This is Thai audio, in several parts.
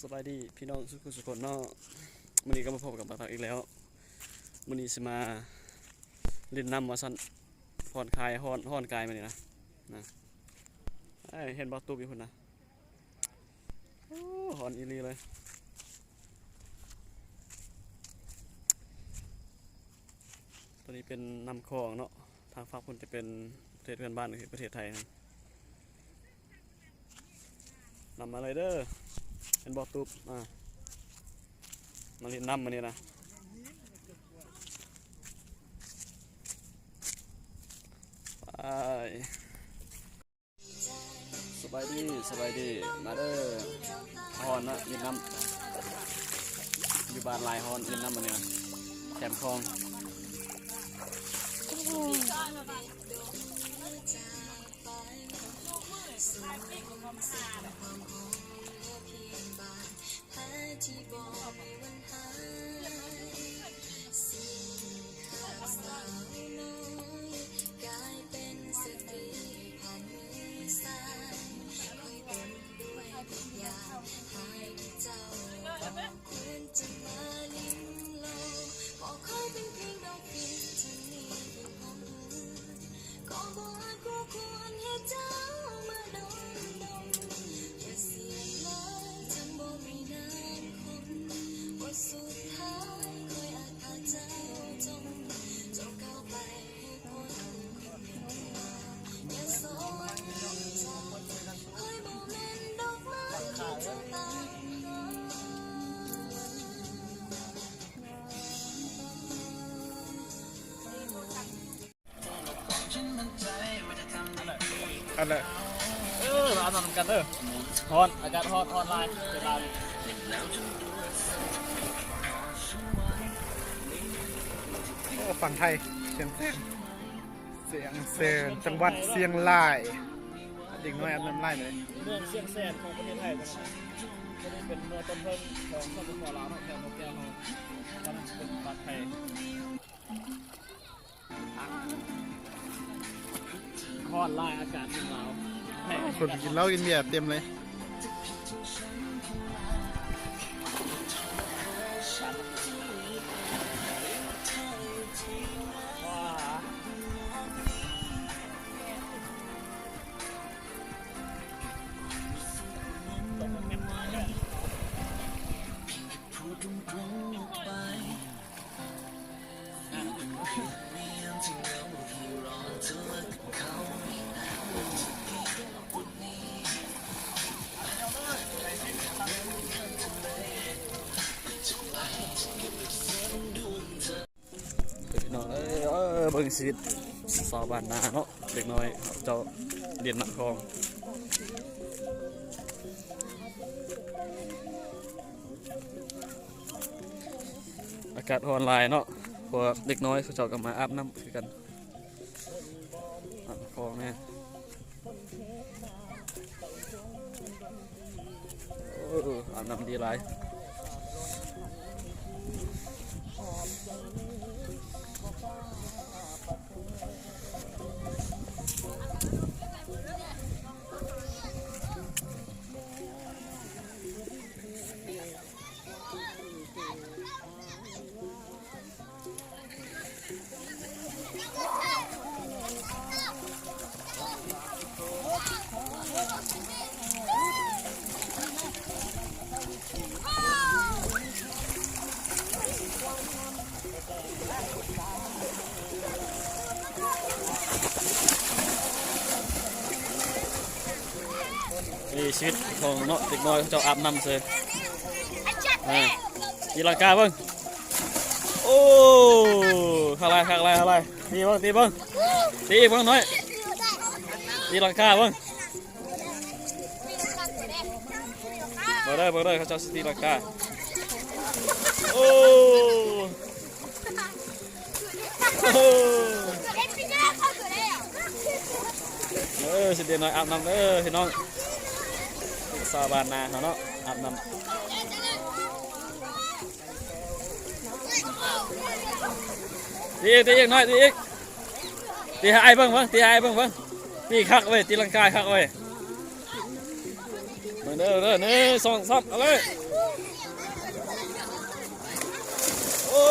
สบายดีพี่น้องสุขคนเนาะมื้อนี้ก็มาพบกับตักอีกแล้วมื้อนี้สิมาเล่นน้ำมาสั่นผ่อนคลายฮ้อนกายมานี่นะเห็นบ่ตูบอยู่พุ่นนะโอ้ฮ้อนอีหลีเลยตัวนี้เป็นน้ำคลองเนาะทางฝั่งพุ่นจะเป็นประเทศเพื่อนบ้านคือประเทศไทยนะนำมาเลยเด้อเป็นบ่อตูบมาเล่นน้ำมาเนี่ยนะสบายดีมาเด้อฮอนนะเล่นน้ำอยู่บ้านลายฮอนเล่นน้ำมาเนี่ยแคมคลองอะไรเอาหนำกันเด้อฮอนอากาศฮอนลายเป็นลายโอ้ฝั่งไทยเสียงเซนจังหวัดเชียงรายเด็กน้อยอันนั้นไล่เลยเมืองเชียงแสนของประเทศไทยนะครับจะได้เป็นเมืองต้นเพิ่มของสปป.ลาวของแถวโมแก้วเราเป็นปลาไทยฮอนลายอากาศหนาวคนกินเหล้ากินเบียร์เต็มเลยเบิ่งชีวิตสาวบ้านนาเนาะเด็กน้อยเจ้าเรียนหนักคลองอากาศร้อนหลายเนาะพวกเด็กน้อยเขาเจ้าก็มาอาบน้ำคือกันคลองเนี่ยอาบน้ำดีหลายนี่ชีวิตของเนาะเด็กน้อยเขาจะอาบน้ำเลยตีลังกาบ้างโอ้ข้างไรตีบ้างตีบ้างน้อยตีลังกาบ้างมาได้เขาจะตีลังกาโอ้สิเดียน้อยอาบน้ำพี่น้องสาวบ้านนาเขาเนาะอาบน้ำตีอีกน้อยตีอีกตีให้เบิ่งตีคักไว้ตีลังกาคักไว้เด้อ1 2 3เอาเลย โอ้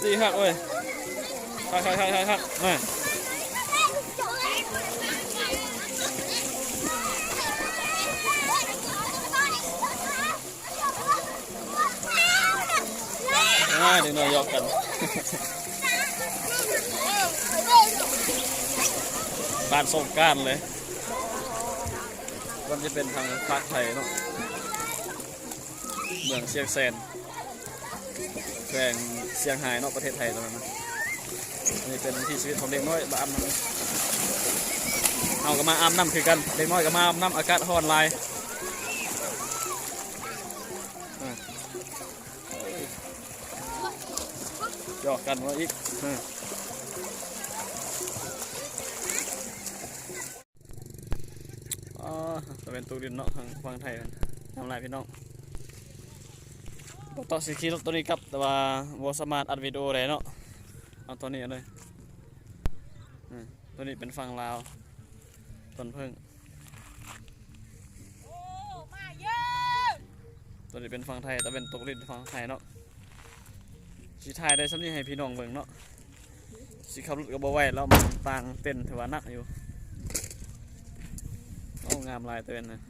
ตีหักเว้ยหักมาเดี๋ยวหน่อยยอกกันบ้านส่งการเลยมันจะเป็นทางภาคไทยเนาะเมืองเชียงแสนแขวงเชียงไฮ้เนาะประเทศไทยตรงนั้นนะอันนี้เป็นที่ชีวิตของเด็กน้อยมาอาบน้ำเอาก็มาอาบน้ำคือกันเด็กน้อยก็มาอาบน้ำอากาศร้อนลายหยอกกันว่าอีกจะเป็นตูดินเนาะทางฝั่งไทยกันทำลายพี่น้องต่อสิคีรถตัวนี้ครับแต่ว่าบอสามารถอัดวิดีโอได้เนาะเอาตัวนี้เลยตัวนี้เป็นฝั่งลาวต้นพึ่งตัวนี้เป็นฝั่งไทยแต่เป็นตกดินฝั่งไทยเนาะสีไทยได้สำนีให้พี่น้องเบิ่งเนาะสีขับรถกับบ่ไหวแล้วมันต่างเต้นถือว่านักอยู่โอ้งามลายเต้นนะ